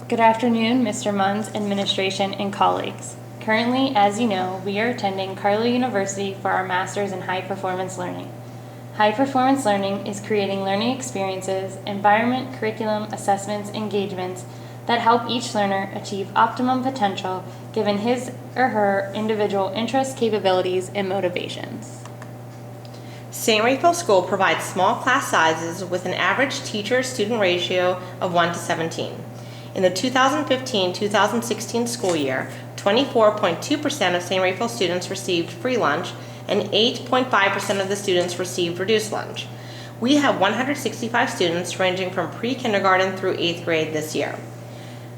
Good afternoon, Mr. Munns, administration, and colleagues. Currently, as you know, we are attending Carlow University for our Master's in High Performance Learning. High Performance Learning is creating learning experiences, environment, curriculum, assessments, engagements that help each learner achieve optimum potential given his or her individual interests, capabilities, and motivations. St. Raphael School provides small class sizes with an average teacher-student ratio of 1 to 17. In the 2015-2016 school year, 24.2% of St. Raphael students received free lunch and 8.5% of the students received reduced lunch. We have 165 students ranging from pre-kindergarten through 8th grade this year.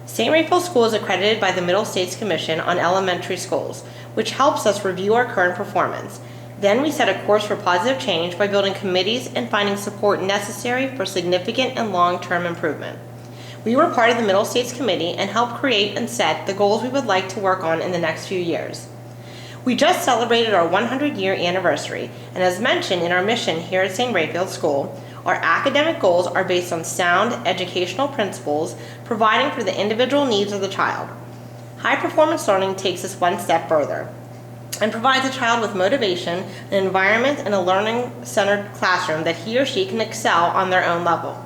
St. Raphael School is accredited by the Middle States Commission on Elementary Schools, which helps us review our current performance. Then we set a course for positive change by building committees and finding support necessary for significant and long-term improvement. We were part of the Middle States Committee and helped create and set the goals we would like to work on in the next few years. We just celebrated our 100-year anniversary, and as mentioned in our mission here at St. Raphael School, our academic goals are based on sound educational principles, providing for the individual needs of the child. High-performance learning takes us one step further and provides a child with motivation, an environment, and a learning-centered classroom that he or she can excel on their own level.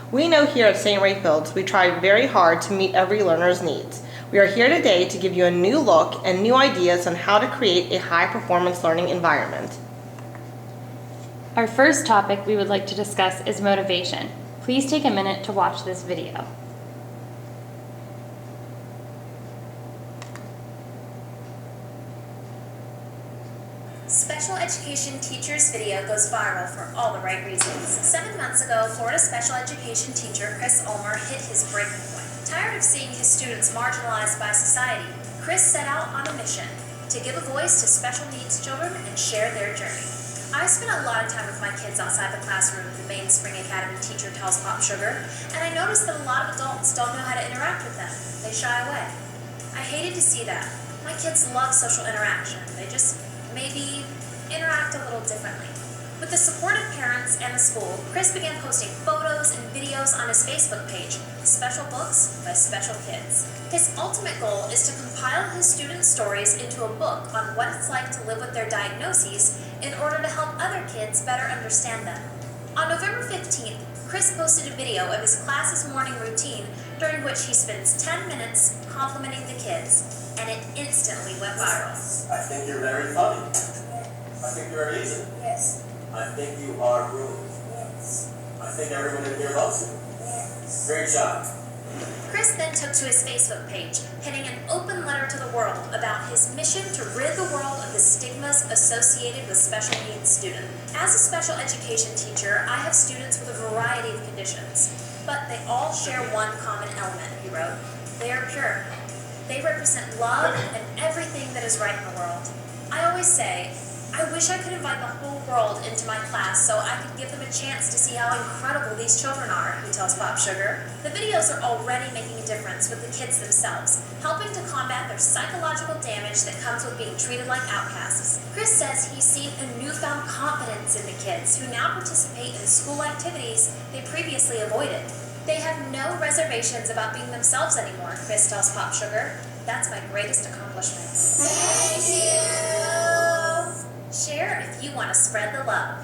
We know here at St. Raphael's we try very hard to meet every learner's needs. We are here today to give you a new look and new ideas on how to create a high-performance learning environment. Our first topic we would like to discuss is motivation. Please take a minute to watch this video. Special education teacher's video goes viral for all the right reasons. 7 months ago, Florida special education teacher Chris Ulmer hit his breaking point. Tired of seeing his students marginalized by society, Chris set out on a mission to give a voice to special needs children and share their journey. I spent a lot of time with my kids outside the classroom, the main Spring Academy teacher tells Pop Sugar, and I noticed that a lot of adults don't know how to interact with them. They shy away. I hated to see that. My kids love social interaction. They just maybe interact a little differently. With the support of parents and the school, Chris began posting photos and videos on his Facebook page, Special Books by Special Kids. His ultimate goal is to compile his students' stories into a book on what it's like to live with their diagnoses in order to help other kids better understand them. On November 15th, Chris posted a video of his class's morning routine during which he spends 10 minutes complimenting the kids, and it instantly went viral. I think you're very funny. I think you're amazing. Yes. I think you are brilliant. Yes. I think everyone in here loves you. Yes. Great job. Chris then took to his Facebook page, penning an open letter to the world about his mission to rid the world of the stigmas associated with special needs students. As a special education teacher, I have students with a variety of conditions, but they all share one common element, he wrote. They are pure. They represent love and everything that is right in the world. I always say, I wish I could invite the whole world into my class so I could give them a chance to see how incredible these children are, he tells Pop Sugar. The videos are already making a difference with the kids themselves, helping to combat their psychological damage that comes with being treated like outcasts. Chris says he's seen a newfound confidence in the kids who now participate in school activities they previously avoided. They have no reservations about being themselves anymore, Chris tells Pop Sugar. That's my greatest accomplishment. Thank you. Share if you want to spread the love.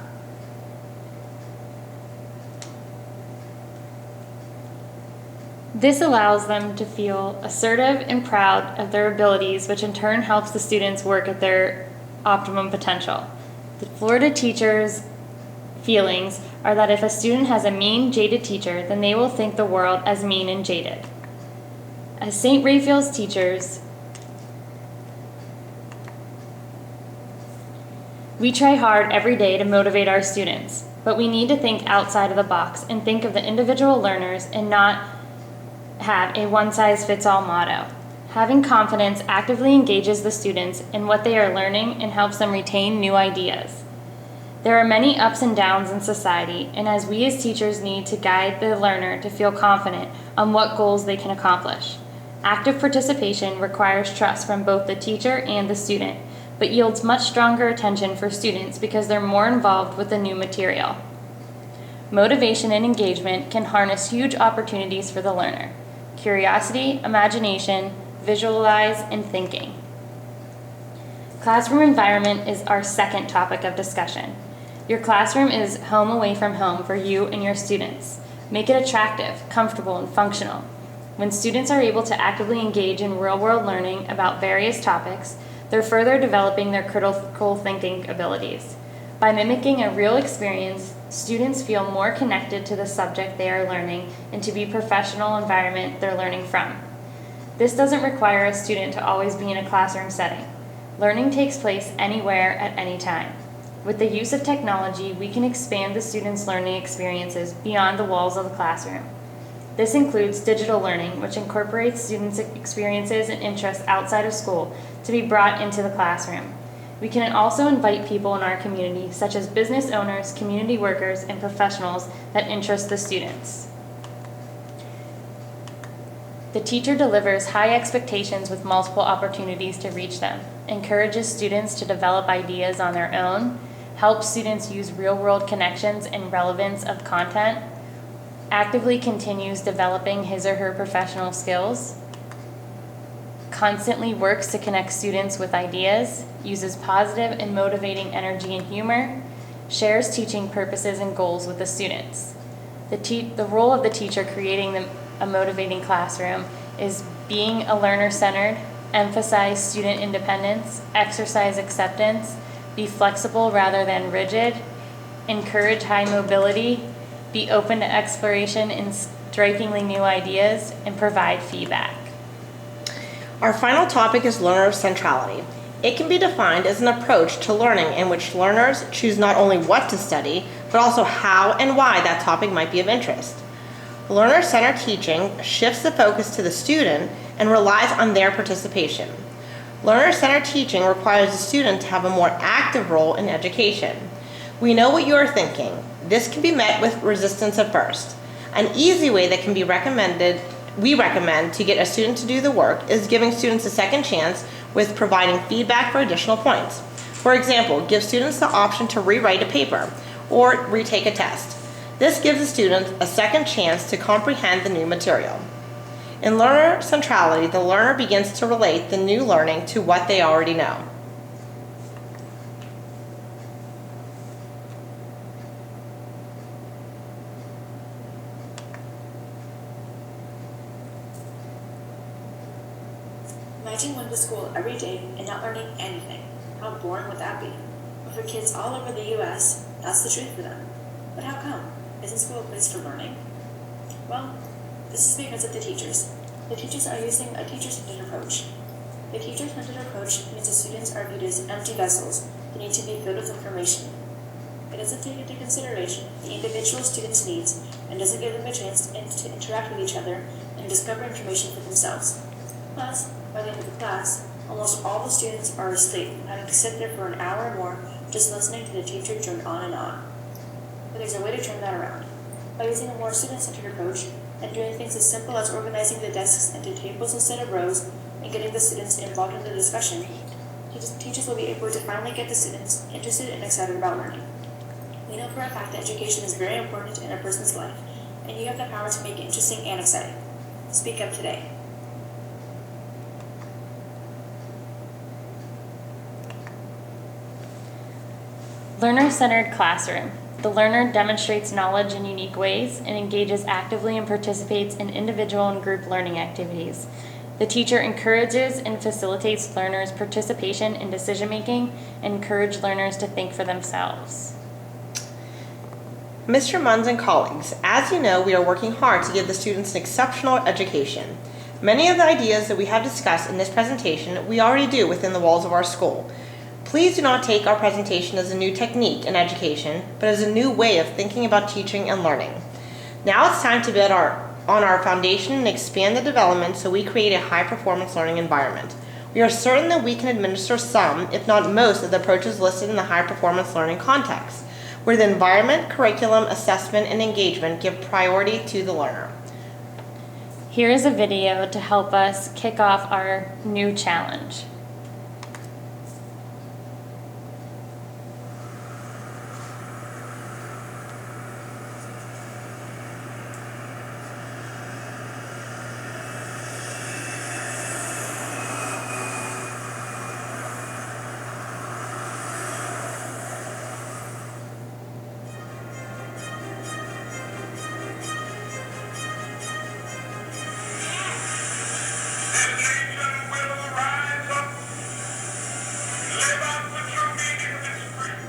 This allows them to feel assertive and proud of their abilities, which in turn helps the students work at their optimum potential. The Florida teachers' feelings are that if a student has a mean, jaded teacher, then they will think the world as mean and jaded. As St. Raphael's teachers, we try hard every day to motivate our students, but we need to think outside of the box and think of the individual learners and not have a one-size-fits-all motto. Having confidence actively engages the students in what they are learning and helps them retain new ideas. There are many ups and downs in society, and as we as teachers need to guide the learner to feel confident on what goals they can accomplish. Active participation requires trust from both the teacher and the student, but yields much stronger attention for students because they're more involved with the new material. Motivation and engagement can harness huge opportunities for the learner. curiosity, imagination, visualize, and thinking. Classroom environment is our second topic of discussion. Your classroom is home away from home for you and your students. Make it attractive, comfortable, and functional. When students are able to actively engage in real-world learning about various topics, they're further developing their critical thinking abilities. By mimicking a real experience, students feel more connected to the subject they are learning and to the professional environment they're learning from. This doesn't require a student to always be in a classroom setting. Learning takes place anywhere at any time. With the use of technology, we can expand the students' learning experiences beyond the walls of the classroom. This includes digital learning, which incorporates students' experiences and interests outside of school to be brought into the classroom. We can also invite people in our community, such as business owners, community workers, and professionals that interest the students. The teacher delivers high expectations with multiple opportunities to reach them, encourages students to develop ideas on their own, helps students use real-world connections and relevance of content, actively continues developing his or her professional skills, constantly works to connect students with ideas, uses positive and motivating energy and humor, shares teaching purposes and goals with the students. The role of the teacher creating a motivating classroom is being a learner-centered, emphasize student independence, exercise acceptance, be flexible rather than rigid, encourage high mobility, be open to exploration and strikingly new ideas, and provide feedback. Our final topic is learner centrality. It can be defined as an approach to learning in which learners choose not only what to study, but also how and why that topic might be of interest. Learner-centered teaching shifts the focus to the student and relies on their participation. Learner-centered teaching requires the student to have a more active role in education. We know what you are thinking. This can be met with resistance at first. An easy way that can be we recommend to get a student to do the work is giving students a second chance with providing feedback for additional points. For example, give students the option to rewrite a paper or retake a test. This gives the student a second chance to comprehend the new material. In learner centrality, the learner begins to relate the new learning to what they already know. Imagine going to school every day and not learning anything. How boring would that be? But for kids all over the U.S., that's the truth for them. But how come? Isn't school a place for learning? Well, this is because of the teachers. The teachers are using a teacher-centered approach. The teacher-centered approach means the students are viewed as empty vessels that need to be filled with information. It doesn't take into consideration the individual student's needs and doesn't give them a chance to interact with each other and discover information for themselves. Plus, by the end of the class, almost all the students are asleep, having to sit there for an hour or more just listening to the teacher drone on and on. But there's a way to turn that around. By using a more student-centered approach and doing things as simple as organizing the desks into tables instead of rows and getting the students involved in the discussion, teachers will be able to finally get the students interested and excited about learning. We know for a fact that education is very important in a person's life, and you have the power to make it interesting and exciting. Speak up today. Learner-centered classroom. The learner demonstrates knowledge in unique ways and engages actively and participates in individual and group learning activities. The teacher encourages and facilitates learners' participation in decision-making and encourages learners to think for themselves. Mr. Munns and colleagues, as you know, we are working hard to give the students an exceptional education. Many of the ideas that we have discussed in this presentation we already do within the walls of our school. Please do not take our presentation as a new technique in education, but as a new way of thinking about teaching and learning. Now it's time to build on our foundation and expand the development so we create a high-performance learning environment. We are certain that we can administer some, if not most, of the approaches listed in the high-performance learning context, where the environment, curriculum, assessment, and engagement give priority to the learner. Here is a video to help us kick off our new challenge. nation will rise up, live out the true meaning of its creed.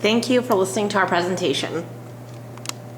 Thank you for listening to our presentation.